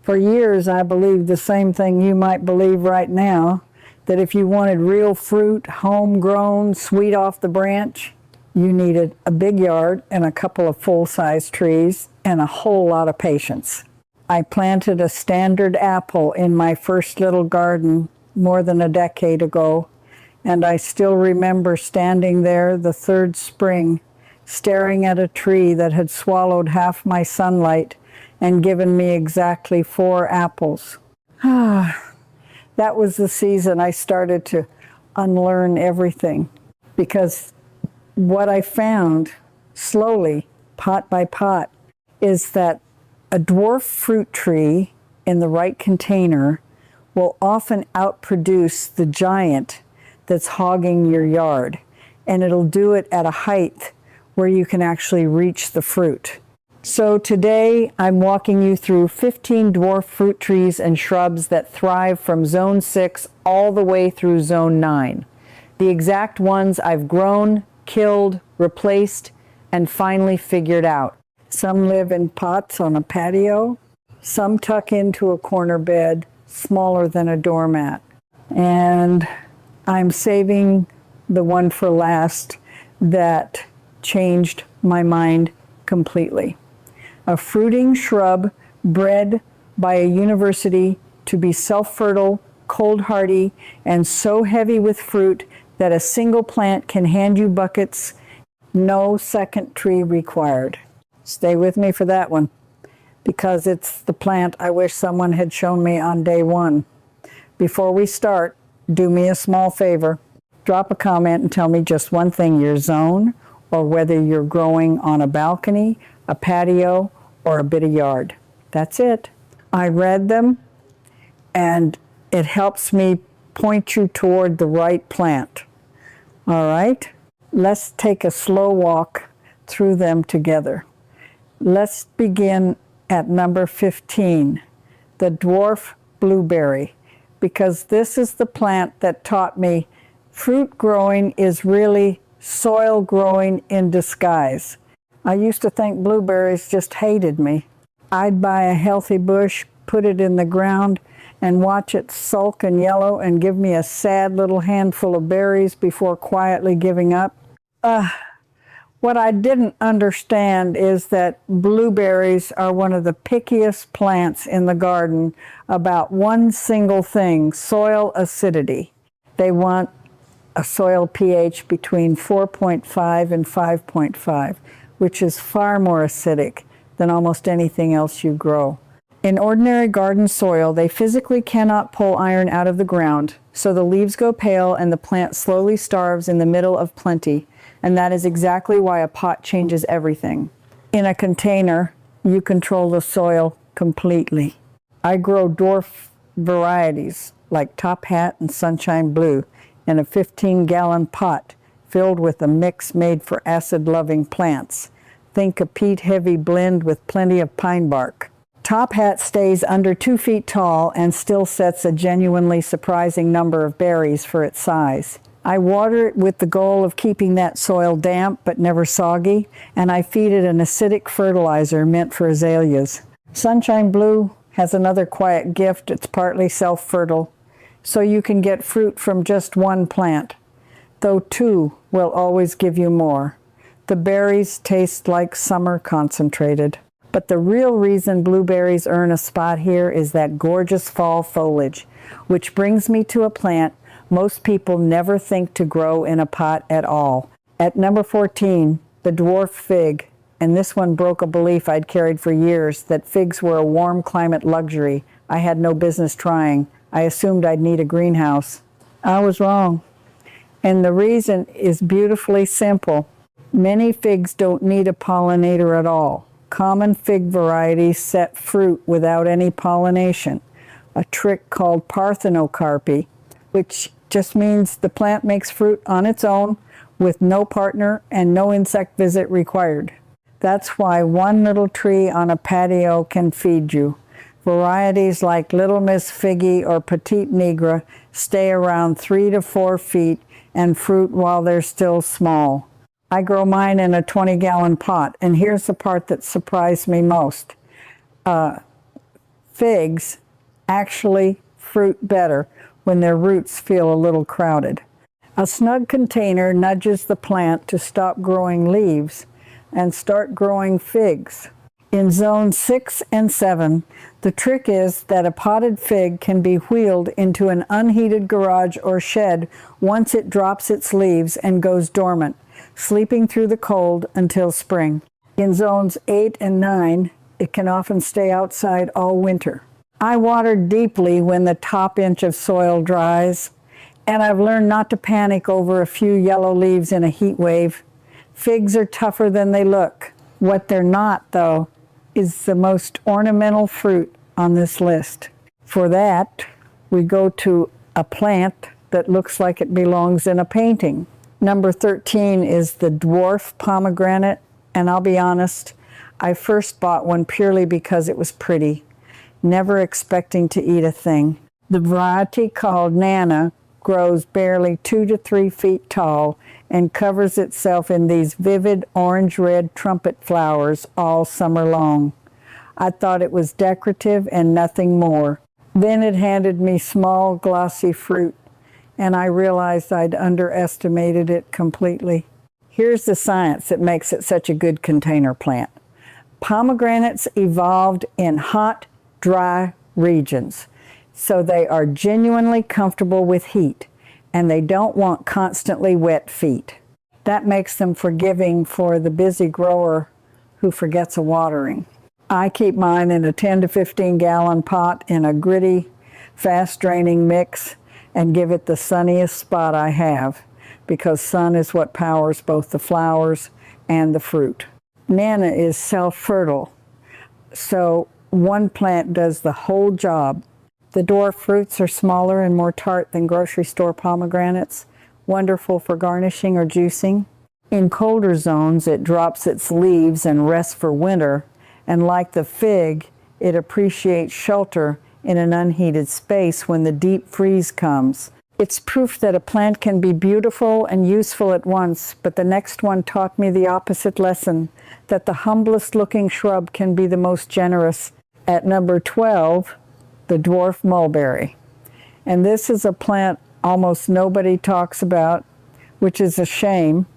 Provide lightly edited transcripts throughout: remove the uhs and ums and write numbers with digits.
For years, I believed the same thing you might believe right now, that if you wanted real fruit, homegrown, sweet off the branch, you needed a big yard and a couple of full-size trees and a whole lot of patience. I planted a standard apple in my first little garden more than a decade ago, and I still remember standing there the third spring, staring at a tree that had swallowed half my sunlight and given me exactly 4 apples. That was the season I started to unlearn everything, because what I found slowly, pot by pot, is that a dwarf fruit tree in the right container will often outproduce the giant that's hogging your yard, and it'll do it at a height where you can actually reach the fruit. So today I'm walking you through 15 dwarf fruit trees and shrubs that thrive from zone 6 all the way through zone 9. The exact ones I've grown, killed, replaced, and finally figured out. Some live in pots on a patio, some tuck into a corner bed smaller than a doormat. And I'm saving the one for last that changed my mind completely. A fruiting shrub bred by a university to be self-fertile, cold hardy, and so heavy with fruit that a single plant can hand you buckets, no second tree required. Stay with me for that one, because it's the plant I wish someone had shown me on day 1. Before we start, do me a small favor. Drop a comment and tell me just one thing, your zone, or whether you're growing on a balcony, a patio, or a bit of yard. That's it. I read them, and it helps me point you toward the right plant. All right? Let's take a slow walk through them together. Let's begin at number 15, the dwarf blueberry, because this is the plant that taught me fruit growing is really soil growing in disguise. I used to think blueberries just hated me. I'd buy a healthy bush, put it in the ground, and watch it sulk and yellow and give me a sad little handful of berries before quietly giving up. What I didn't understand is that blueberries are one of the pickiest plants in the garden about one single thing, soil acidity. They want a soil pH between 4.5 and 5.5, which is far more acidic than almost anything else you grow. In ordinary garden soil, they physically cannot pull iron out of the ground, so the leaves go pale and the plant slowly starves in the middle of plenty, and that is exactly why a pot changes everything. In a container, you control the soil completely. I grow dwarf varieties like Top Hat and Sunshine Blue in a 15-gallon pot filled with a mix made for acid-loving plants. Think a peat-heavy blend with plenty of pine bark. Top Hat stays under 2 feet tall and still sets a genuinely surprising number of berries for its size. I water it with the goal of keeping that soil damp but never soggy, and I feed it an acidic fertilizer meant for azaleas. Sunshine Blue has another quiet gift. It's partly self-fertile, so you can get fruit from just one plant, though 2 will always give you more. The berries taste like summer concentrated. But the real reason blueberries earn a spot here is that gorgeous fall foliage, which brings me to a plant most people never think to grow in a pot at all. At number 14, the dwarf fig, and this one broke a belief I'd carried for years, that figs were a warm climate luxury I had no business trying. I assumed I'd need a greenhouse. I was wrong. And the reason is beautifully simple. Many figs don't need a pollinator at all. Common fig varieties set fruit without any pollination, a trick called parthenocarpy, which just means the plant makes fruit on its own with no partner and no insect visit required. That's why one little tree on a patio can feed you. Varieties like Little Miss Figgy or Petite Nigra stay around 3 to 4 feet and fruit while they're still small. I grow mine in a 20-gallon pot, and here's the part that surprised me most. Figs actually fruit better when their roots feel a little crowded. A snug container nudges the plant to stop growing leaves and start growing figs. In zones 6 and 7, the trick is that a potted fig can be wheeled into an unheated garage or shed once it drops its leaves and goes dormant, sleeping through the cold until spring. In zones 8 and 9, it can often stay outside all winter. I water deeply when the top inch of soil dries, and I've learned not to panic over a few yellow leaves in a heat wave. Figs are tougher than they look. What they're not, though, is the most ornamental fruit on this list. For that, we go to a plant that looks like it belongs in a painting. Number 13 is the dwarf pomegranate, and I'll be honest, I first bought one purely because it was pretty, never expecting to eat a thing. The variety called Nana grows barely 2 to 3 feet tall and covers itself in these vivid orange-red trumpet flowers all summer long. I thought it was decorative and nothing more. Then it handed me small, glossy fruit, and I realized I'd underestimated it completely. Here's the science that makes it such a good container plant. Pomegranates evolved in hot, dry regions, so they are genuinely comfortable with heat, and they don't want constantly wet feet. That makes them forgiving for the busy grower who forgets a watering. I keep mine in a 10 to 15 gallon pot in a gritty, fast-draining mix and give it the sunniest spot I have, because sun is what powers both the flowers and the fruit. Nana is self-fertile, so one plant does the whole job. The dwarf fruits are smaller and more tart than grocery store pomegranates, wonderful for garnishing or juicing. In colder zones, it drops its leaves and rests for winter, and like the fig, it appreciates shelter in an unheated space when the deep freeze comes. It's proof that a plant can be beautiful and useful at once, but the next one taught me the opposite lesson, that the humblest looking shrub can be the most generous. At number 12, the dwarf mulberry. And this is a plant almost nobody talks about, which is a shame,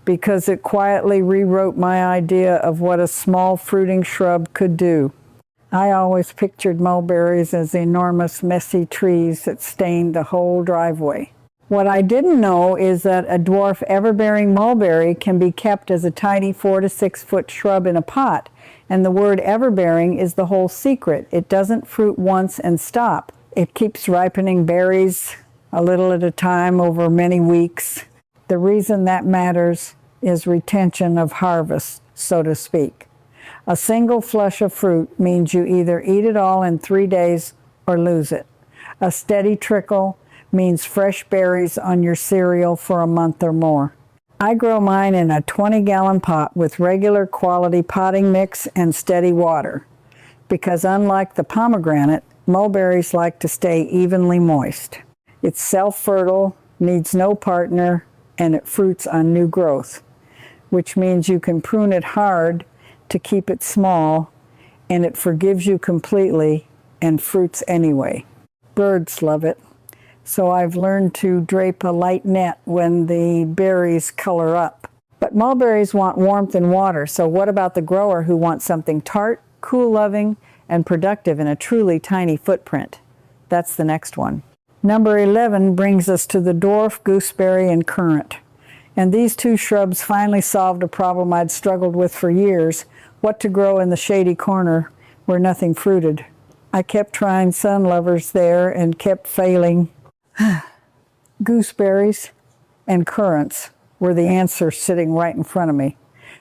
because it quietly rewrote my idea of what a small fruiting shrub could do. I always pictured mulberries as enormous, messy trees that stained the whole driveway. What I didn't know is that a dwarf ever-bearing mulberry can be kept as a tiny 4 to 6 foot shrub in a pot, and the word ever-bearing is the whole secret. It doesn't fruit once and stop. It keeps ripening berries a little at a time over many weeks. The reason that matters is retention of harvest, so to speak. A single flush of fruit means you either eat it all in 3 days or lose it. A steady trickle means fresh berries on your cereal for a month or more. I grow mine in a 20-gallon pot with regular quality potting mix and steady water, because unlike the pomegranate, mulberries like to stay evenly moist. It's self-fertile, needs no partner, and it fruits on new growth, which means you can prune it hard to keep it small, and it forgives you completely and fruits anyway. Birds love it, so I've learned to drape a light net when the berries color up. But mulberries want warmth and water, so what about the grower who wants something tart, cool-loving, and productive in a truly tiny footprint? That's the next one. Number 11 brings us to the dwarf, gooseberry, and currant. And these two shrubs finally solved a problem I'd struggled with for years, what to grow in the shady corner where nothing fruited. I kept trying sun lovers there and kept failing. Gooseberries and currants were the answer sitting right in front of me,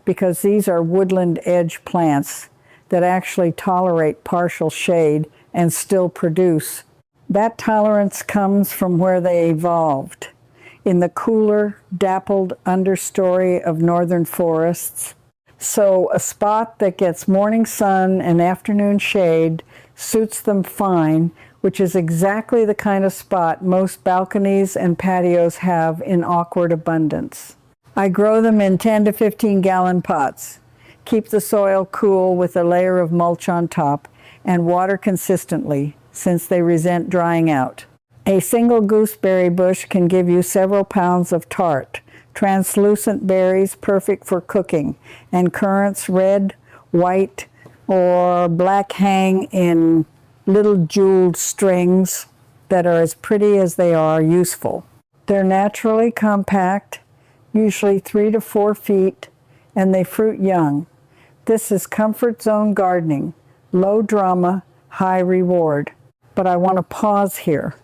because these are woodland edge plants that actually tolerate partial shade and still produce. That tolerance comes from where they evolved, in the cooler, dappled understory of northern forests. So a spot that gets morning sun and afternoon shade suits them fine, which is exactly the kind of spot most balconies and patios have in awkward abundance. I grow them in 10 to 15 gallon pots, keep the soil cool with a layer of mulch on top, and water consistently, since they resent drying out. A single gooseberry bush can give you several pounds of tart, translucent berries perfect for cooking, and currants red, white, or black hang in little jeweled strings that are as pretty as they are useful. They're naturally compact, usually 3 to 4 feet, and they fruit young. This is comfort zone gardening, low drama, high reward. But I want to pause here,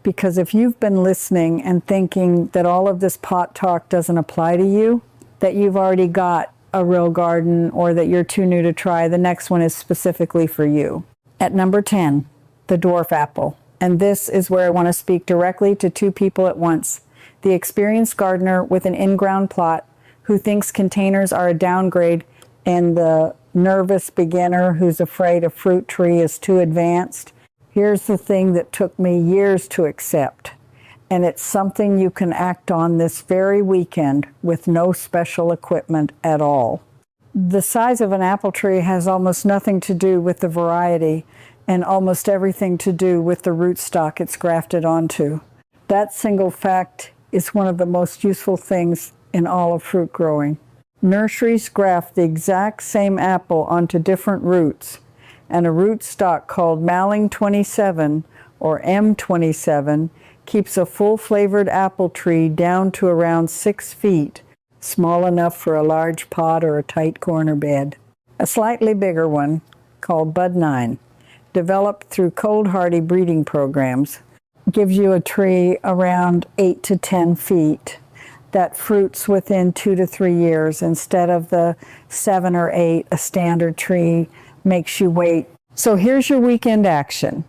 because if you've been listening and thinking that all of this pot talk doesn't apply to you, that you've already got a real garden, or that you're too new to try, the next one is specifically for you. At number 10, the dwarf apple. And this is where I want to speak directly to two people at once. The experienced gardener with an in-ground plot who thinks containers are a downgrade, and the nervous beginner who's afraid a fruit tree is too advanced. Here's the thing that took me years to accept, and it's something you can act on this very weekend with no special equipment at all. The size of an apple tree has almost nothing to do with the variety, and almost everything to do with the rootstock it's grafted onto. That single fact is one of the most useful things in all of fruit growing. Nurseries graft the exact same apple onto different roots, and a rootstock called Malling 27 or M27 keeps a full-flavored apple tree down to around 6 feet, small enough for a large pot or a tight corner bed. A slightly bigger one, called Bud 9, developed through cold hardy breeding programs, gives you a tree around 8 to 10 feet that fruits within 2 to 3 years instead of the 7 or 8 a standard tree makes you wait. So here's your weekend action.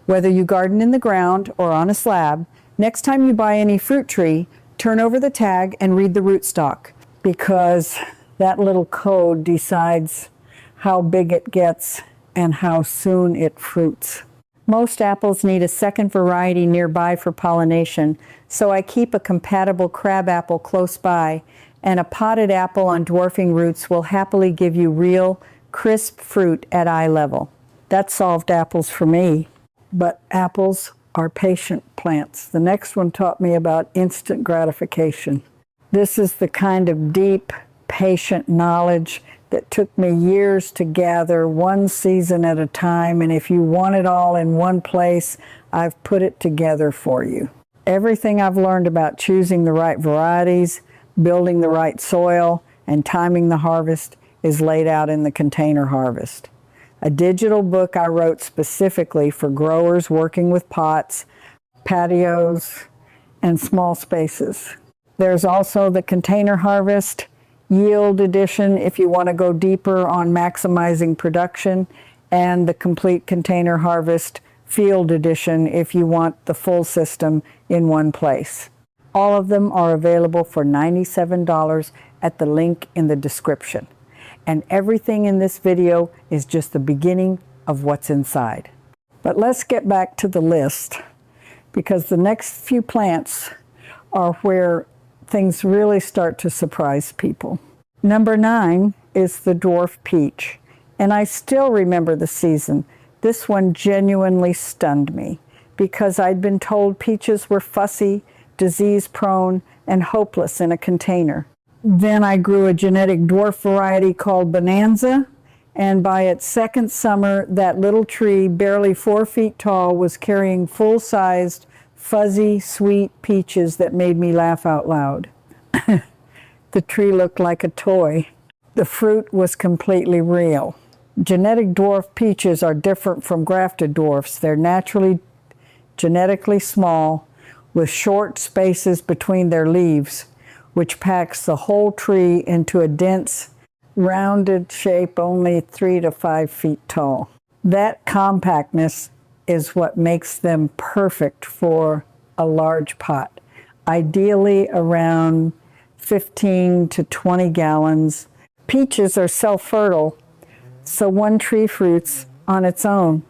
Whether you garden in the ground or on a slab, next time you buy any fruit tree, turn over the tag and read the rootstock, because that little code decides how big it gets and how soon it fruits. Most apples need a second variety nearby for pollination, so I keep a compatible crabapple close by, and a potted apple on dwarfing roots will happily give you real, crisp fruit at eye level. That solved apples for me. But apples are patient plants. The next one taught me about instant gratification. This is the kind of deep, patient knowledge that took me years to gather, one season at a time, and if you want it all in one place, I've put it together for you. Everything I've learned about choosing the right varieties, building the right soil, and timing the harvest is laid out in the Container Harvest, a digital book I wrote specifically for growers working with pots, patios, and small spaces. There's also the Container Harvest Yield Edition if you want to go deeper on maximizing production, and the Complete Container Harvest Field Edition if you want the full system in one place. All of them are available for $97 at the link in the description. And everything in this video is just the beginning of what's inside. But let's get back to the list, because the next few plants are where things really start to surprise people. Number 9 is the dwarf peach, and I still remember the season. This one genuinely stunned me, because I'd been told peaches were fussy, disease-prone, and hopeless in a container. Then I grew a genetic dwarf variety called Bonanza, and by its second summer, that little tree, barely 4 feet tall, was carrying full-sized, fuzzy, sweet peaches that made me laugh out loud. The tree looked like a toy. The fruit was completely real. Genetic dwarf peaches are different from grafted dwarfs. They're naturally genetically small, with short spaces between their leaves, which packs the whole tree into a dense, rounded shape only 3 to 5 feet tall. That compactness is what makes them perfect for a large pot, ideally around 15 to 20 gallons. Peaches are self-fertile, so one tree fruits on its own.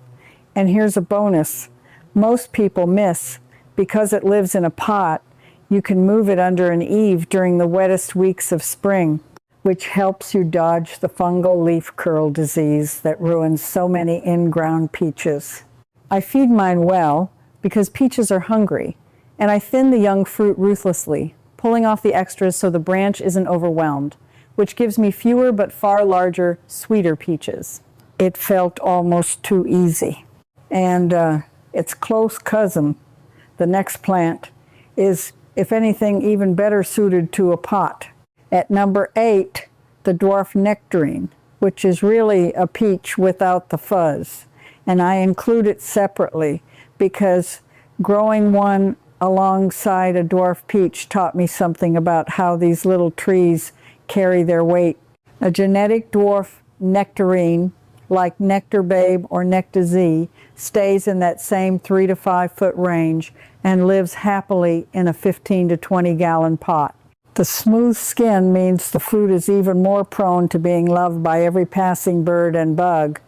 And here's a bonus most people miss. Because it lives in a pot, you can move it under an eave during the wettest weeks of spring. which helps you dodge the fungal leaf curl disease that ruins so many in-ground peaches. I feed mine well because peaches are hungry, and I thin the young fruit ruthlessly, pulling off the extras so the branch isn't overwhelmed, which gives me fewer but far larger, sweeter peaches. It felt almost too easy. And its close cousin, the next plant, is, if anything, even better suited to a pot. At number 8, the dwarf nectarine, which is really a peach without the fuzz. And I include it separately because growing one alongside a dwarf peach taught me something about how these little trees carry their weight. A genetic dwarf nectarine, like Nectar Babe or Nectar Z, stays in that same 3 to 5 foot range and lives happily in a 15 to 20 gallon pot. The smooth skin means the fruit is even more prone to being loved by every passing bird and bug,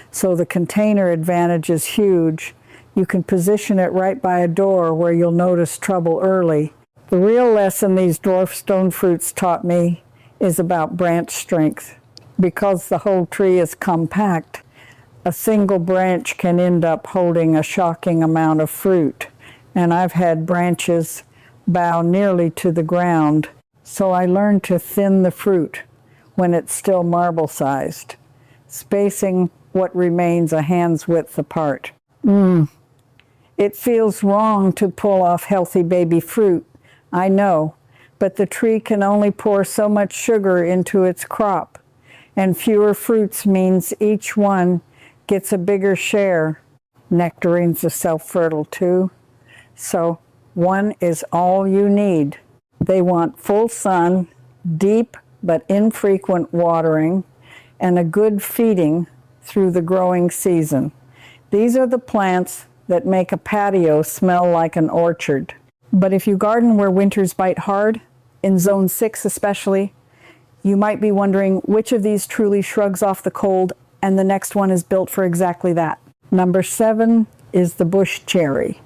so the container advantage is huge. You can position it right by a door where you'll notice trouble early. The real lesson these dwarf stone fruits taught me is about branch strength. Because the whole tree is compact, a single branch can end up holding a shocking amount of fruit. And I've had branches bow nearly to the ground, so I learned to thin the fruit when it's still marble-sized, spacing what remains a hand's width apart. It feels wrong to pull off healthy baby fruit, I know, but the tree can only pour so much sugar into its crop, and fewer fruits means each one gets a bigger share. Nectarines are self-fertile too, so one is all you need. They want full sun, deep but infrequent watering, and a good feeding through the growing season. These are the plants that make a patio smell like an orchard. But if you garden where winters bite hard, in Zone 6 especially, you might be wondering which of these truly shrugs off the cold, and the next one is built for exactly that. Number 7 is the bush cherry,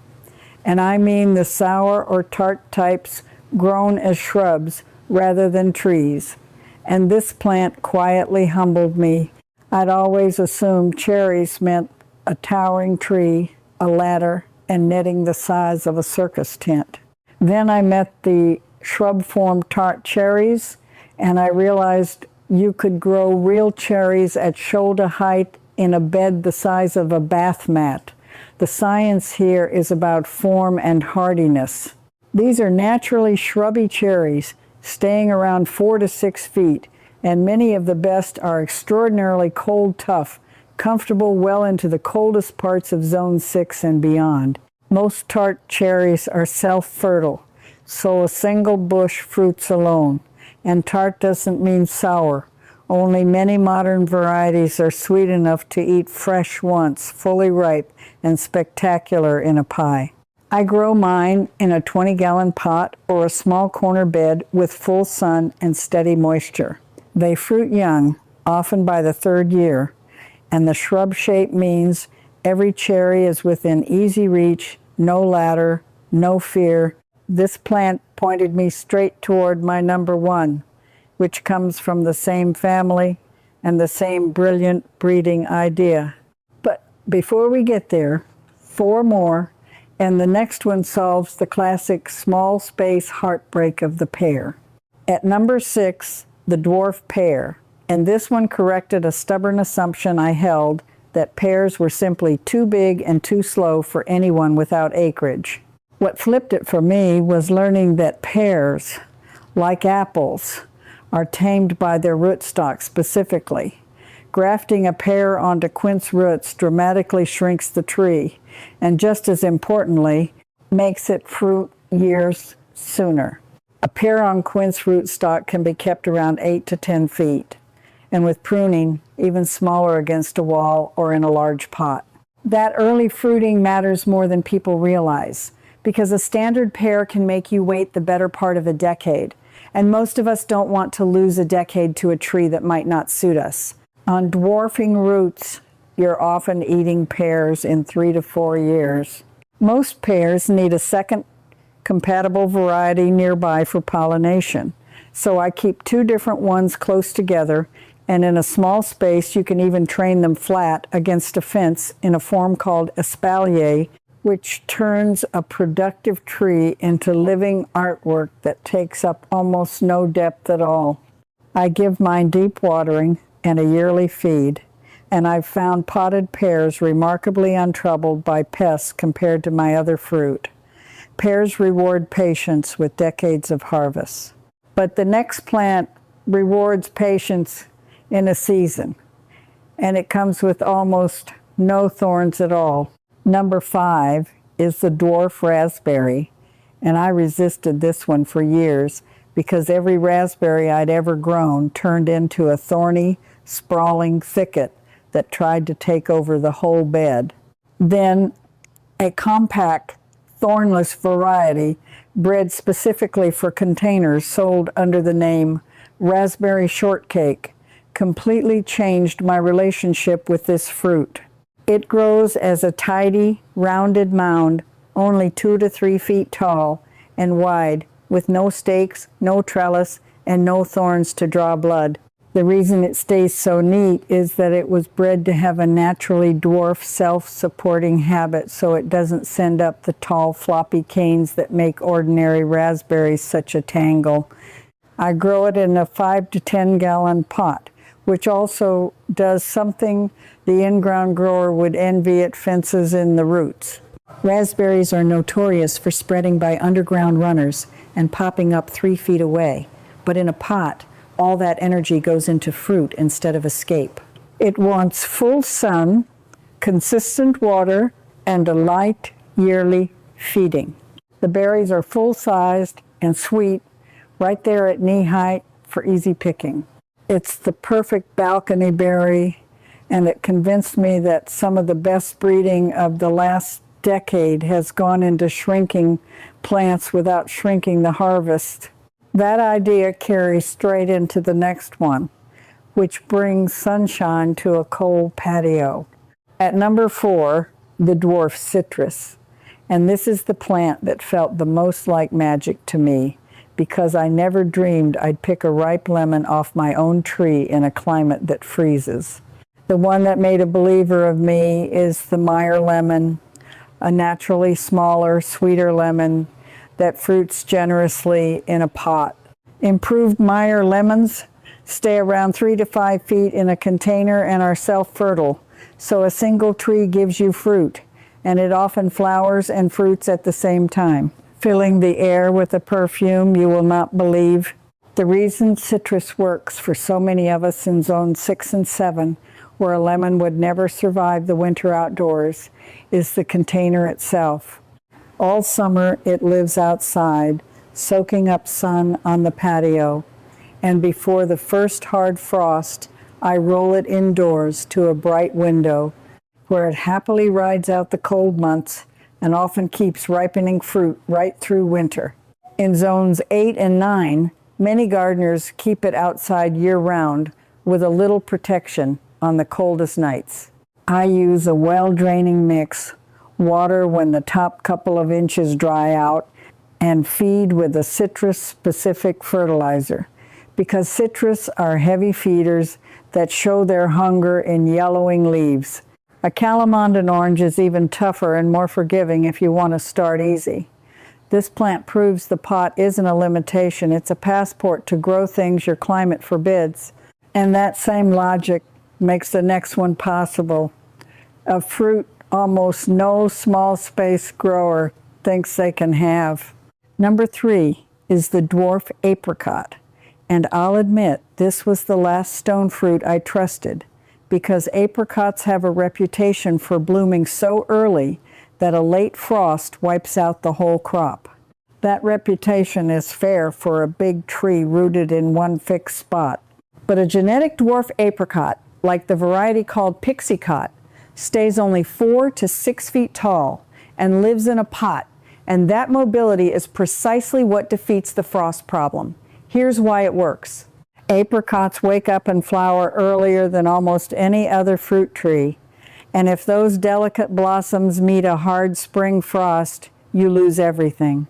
and I mean the sour or tart types grown as shrubs rather than trees. And this plant quietly humbled me. I'd always assumed cherries meant a towering tree, a ladder, and netting the size of a circus tent. Then I met the shrub-formed tart cherries, and I realized you could grow real cherries at shoulder height in a bed the size of a bath mat. The science here is about form and hardiness. These are naturally shrubby cherries, staying around 4 to 6 feet, and many of the best are extraordinarily cold tough, comfortable well into the coldest parts of Zone 6 and beyond. Most tart cherries are self-fertile, so a single bush fruits alone. And tart doesn't mean sour. Only many modern varieties are sweet enough to eat fresh once, fully ripe and spectacular in a pie. I grow mine in a 20-gallon pot or a small corner bed with full sun and steady moisture. They fruit young, often by the 3rd year, and the shrub shape means every cherry is within easy reach, no ladder, no fear. This plant pointed me straight toward my number 1, which comes from the same family and the same brilliant breeding idea. But before we get there, 4 more, and the next one solves the classic small space heartbreak of the pear. At number 6, the dwarf pear, and this one corrected a stubborn assumption I held that pears were simply too big and too slow for anyone without acreage. What flipped it for me was learning that pears, like apples, are tamed by their rootstocks specifically. Grafting a pear onto quince roots dramatically shrinks the tree, and just as importantly, makes it fruit years sooner. A pear on quince rootstock can be kept around 8 to 10 feet, and with pruning, even smaller against a wall or in a large pot. That early fruiting matters more than people realize, because a standard pear can make you wait the better part of a decade, and most of us don't want to lose a decade to a tree that might not suit us. On dwarfing roots, you're often eating pears in 3 to 4 years. Most pears need a second compatible variety nearby for pollination. So I keep two different ones close together, and in a small space you can even train them flat against a fence in a form called espalier, which turns a productive tree into living artwork that takes up almost no depth at all. I give mine deep watering and a yearly feed, and I've found potted pears remarkably untroubled by pests compared to my other fruit. Pears reward patience with decades of harvests. But the next plant rewards patience in a season, and it comes with almost no thorns at all. Number 5 is the dwarf raspberry, and I resisted this one for years because every raspberry I'd ever grown turned into a thorny, sprawling thicket that tried to take over the whole bed. Then a compact, thornless variety bred specifically for containers sold under the name raspberry shortcake completely changed my relationship with this fruit. It grows as a tidy, rounded mound, only 2 to 3 feet tall and wide, with no stakes, no trellis, and no thorns to draw blood. The reason it stays so neat is that it was bred to have a naturally dwarf, self-supporting habit, so it doesn't send up the tall, floppy canes that make ordinary raspberries such a tangle. I grow it in a 5 to 10 gallon pot, which also does something the in-ground grower would envy at fences in the roots. Raspberries are notorious for spreading by underground runners and popping up 3 feet away, but in a pot, all that energy goes into fruit instead of escape. It wants full sun, consistent water, and a light yearly feeding. The berries are full-sized and sweet, right there at knee height for easy picking. It's the perfect balcony berry, and it convinced me that some of the best breeding of the last decade has gone into shrinking plants without shrinking the harvest. That idea carries straight into the next one, which brings sunshine to a cold patio. At number 4, the dwarf citrus. And this is the plant that felt the most like magic to me, because I never dreamed I'd pick a ripe lemon off my own tree in a climate that freezes. The one that made a believer of me is the Meyer lemon, a naturally smaller, sweeter lemon that fruits generously in a pot. Improved Meyer lemons stay around 3 to 5 feet in a container and are self-fertile, so a single tree gives you fruit, and it often flowers and fruits at the same time, filling the air with a perfume you will not believe. The reason citrus works for so many of us in zones 6 and 7, where a lemon would never survive the winter outdoors, is the container itself. All summer it lives outside, soaking up sun on the patio, and before the first hard frost, I roll it indoors to a bright window, where it happily rides out the cold months and often keeps ripening fruit right through winter. In zones 8 and 9, many gardeners keep it outside year-round with a little protection on the coldest nights. I use a well-draining mix, water when the top couple of inches dry out, and feed with a citrus-specific fertilizer, because citrus are heavy feeders that show their hunger in yellowing leaves. A Kalamandan orange is even tougher and more forgiving if you want to start easy. This plant proves the pot isn't a limitation, it's a passport to grow things your climate forbids. And that same logic makes the next one possible. A fruit almost no small space grower thinks they can have. Number 3 is the dwarf apricot. And I'll admit, this was the last stone fruit I trusted, because apricots have a reputation for blooming so early that a late frost wipes out the whole crop. That reputation is fair for a big tree rooted in one fixed spot. But a genetic dwarf apricot, like the variety called pixicot, stays only 4 to 6 feet tall and lives in a pot, and that mobility is precisely what defeats the frost problem. Here's why it works. Apricots wake up and flower earlier than almost any other fruit tree, and if those delicate blossoms meet a hard spring frost, you lose everything.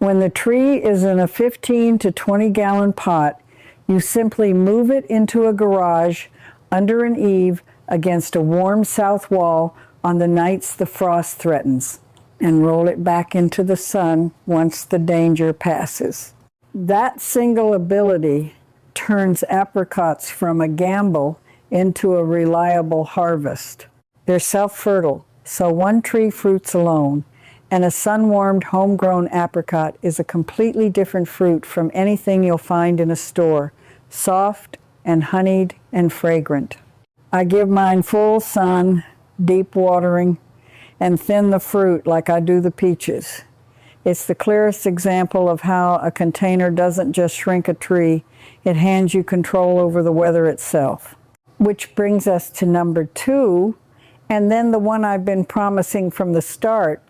When the tree is in a 15 to 20 gallon pot, you simply move it into a garage under an eave against a warm south wall on the nights the frost threatens, and roll it back into the sun once the danger passes. That single ability turns apricots from a gamble into a reliable harvest. They're self-fertile, so one tree fruits alone, and a sun-warmed homegrown apricot is a completely different fruit from anything you'll find in a store, soft and honeyed and fragrant. I give mine full sun, deep watering, and thin the fruit like I do the peaches. It's the clearest example of how a container doesn't just shrink a tree, it hands you control over the weather itself. Which brings us to number 2, and then the one I've been promising from the start.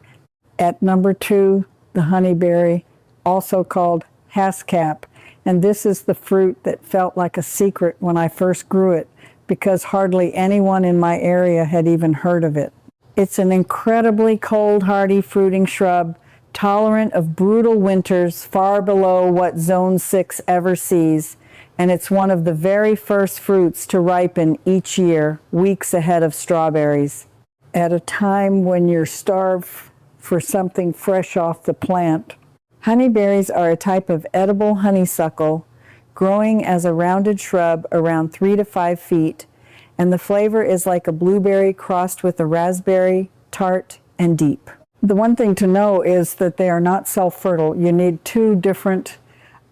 At number 2, the honeyberry, also called hascap, and this is the fruit that felt like a secret when I first grew it, because hardly anyone in my area had even heard of it. It's an incredibly cold, hardy fruiting shrub, tolerant of brutal winters far below what Zone 6 ever sees, and it's one of the very first fruits to ripen each year, weeks ahead of strawberries. At a time when you're starved for something fresh off the plant. Honeyberries are a type of edible honeysuckle growing as a rounded shrub around 3 to 5 feet, and the flavor is like a blueberry crossed with a raspberry, tart and deep. The one thing to know is that they are not self-fertile. You need 2 different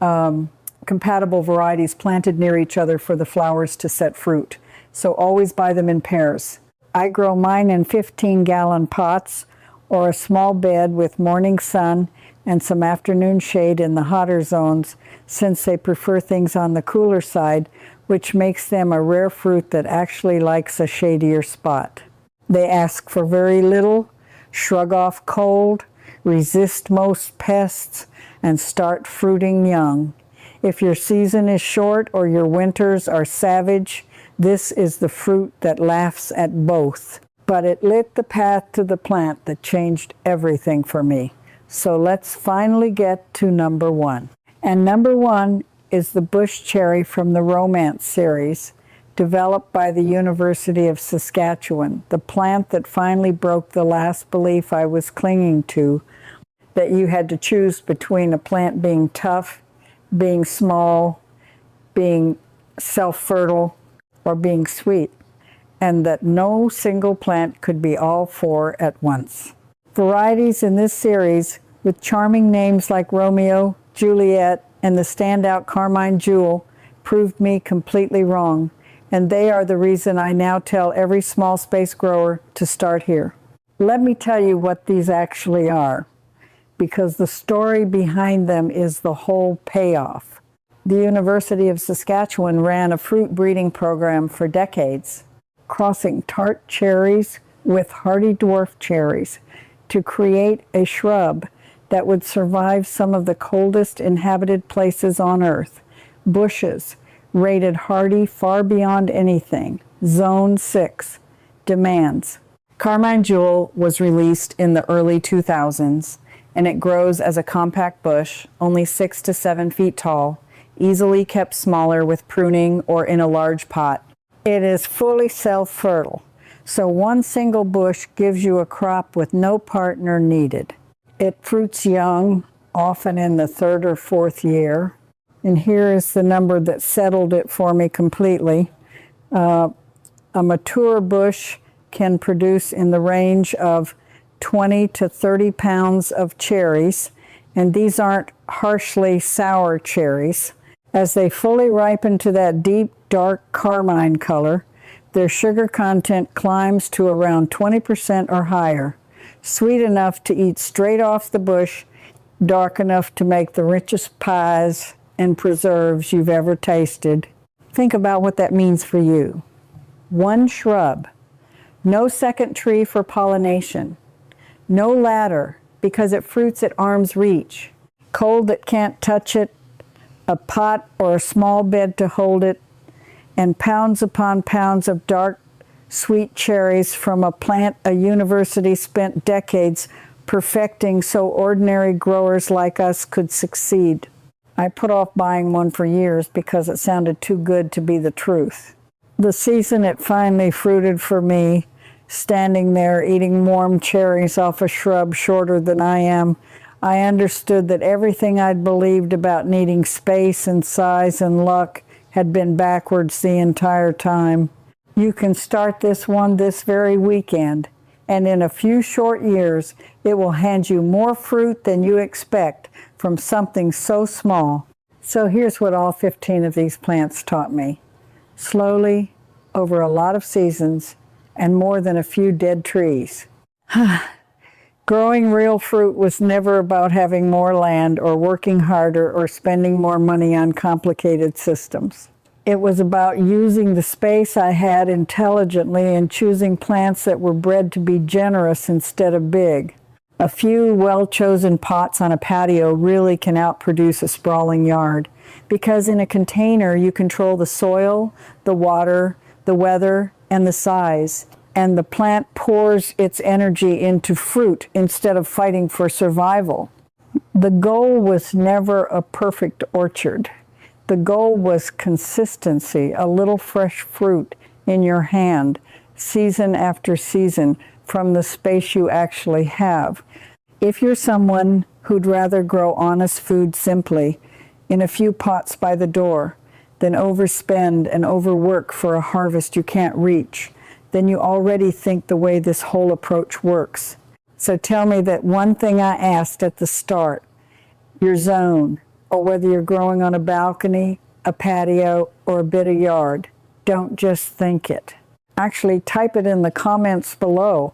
compatible varieties planted near each other for the flowers to set fruit. So always buy them in pairs. I grow mine in 15-gallon pots or a small bed with morning sun and some afternoon shade in the hotter zones, since they prefer things on the cooler side, which makes them a rare fruit that actually likes a shadier spot. They ask for very little, shrug off cold, resist most pests, and start fruiting young. If your season is short or your winters are savage, this is the fruit that laughs at both. But it lit the path to the plant that changed everything for me. So let's finally get to number 1. And number 1 is the bush cherry from the Romance series, developed by the University of Saskatchewan, the plant that finally broke the last belief I was clinging to, that you had to choose between a plant being tough, being small, being self-fertile, or being sweet, and that no single plant could be all 4 at once. Varieties in this series, with charming names like Romeo, Juliet, and the standout Carmine Jewel, proved me completely wrong, and they are the reason I now tell every small space grower to start here. Let me tell you what these actually are, because the story behind them is the whole payoff. The University of Saskatchewan ran a fruit breeding program for decades, crossing tart cherries with hardy dwarf cherries to create a shrub that would survive some of the coldest inhabited places on Earth. Bushes, rated hardy far beyond anything. Zone 6, demands. Carmine Jewel was released in the early 2000s, and it grows as a compact bush, only 6 to 7 feet tall, easily kept smaller with pruning or in a large pot. It is fully self-fertile, so one single bush gives you a crop with no partner needed. It fruits young, often in the 3rd or 4th year. And here is the number that settled it for me completely. A mature bush can produce in the range of 20 to 30 pounds of cherries, and these aren't harshly sour cherries. As they fully ripen to that deep, dark carmine color, their sugar content climbs to around 20% or higher, sweet enough to eat straight off the bush, dark enough to make the richest pies and preserves you've ever tasted. Think about what that means for you. One shrub, no second tree for pollination, no ladder because it fruits at arm's reach, cold that can't touch it, a pot or a small bed to hold it, and pounds upon pounds of dark, sweet cherries from a plant a university spent decades perfecting so ordinary growers like us could succeed. I put off buying one for years because it sounded too good to be the truth. The season it finally fruited for me, standing there eating warm cherries off a shrub shorter than I am, I understood that everything I'd believed about needing space and size and luck had been backwards the entire time. You can start this one this very weekend, and in a few short years, it will hand you more fruit than you expect from something so small. So here's what all 15 of these plants taught me. Slowly, over a lot of seasons, and more than a few dead trees. Growing real fruit was never about having more land or working harder or spending more money on complicated systems. It was about using the space I had intelligently and choosing plants that were bred to be generous instead of big. A few well-chosen pots on a patio really can outproduce a sprawling yard, because in a container you control the soil, the water, the weather, and the size, and the plant pours its energy into fruit instead of fighting for survival. The goal was never a perfect orchard. The goal was consistency, a little fresh fruit in your hand, season after season, from the space you actually have. If you're someone who'd rather grow honest food simply, in a few pots by the door, than overspend and overwork for a harvest you can't reach, then you already think the way this whole approach works. So tell me that one thing I asked at the start, your zone, or whether you're growing on a balcony, a patio, or a bit of yard. Don't just think it. Actually, type it in the comments below,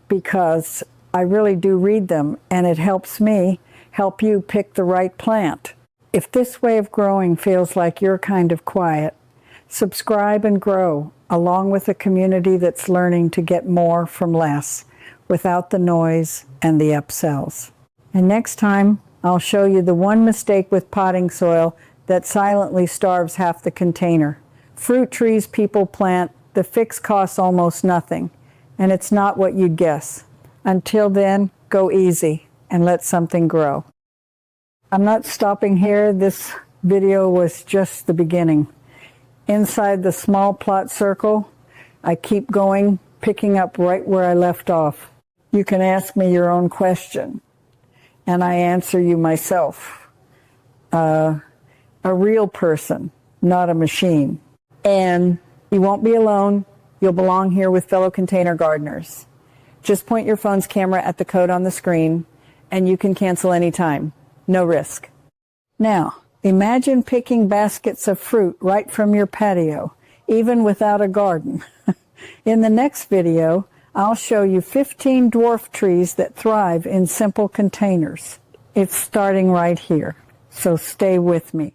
because I really do read them, and it helps me help you pick the right plant. If this way of growing feels like your kind of quiet, subscribe and grow, along with a community that's learning to get more from less, without the noise and the upsells. And next time, I'll show you the one mistake with potting soil that silently starves half the container. Fruit trees people plant, the fix costs almost nothing, and it's not what you'd guess. Until then, go easy and let something grow. I'm not stopping here. This video was just the beginning. Inside the small plot circle, I keep going, picking up right where I left off. You can ask me your own question, and I answer you myself. A real person, not a machine. And you won't be alone. You'll belong here with fellow container gardeners. Just point your phone's camera at the code on the screen, and you can cancel anytime. No risk. Now, imagine picking baskets of fruit right from your patio, even without a garden. In the next video, I'll show you 15 dwarf trees that thrive in simple containers. It's starting right here, so stay with me.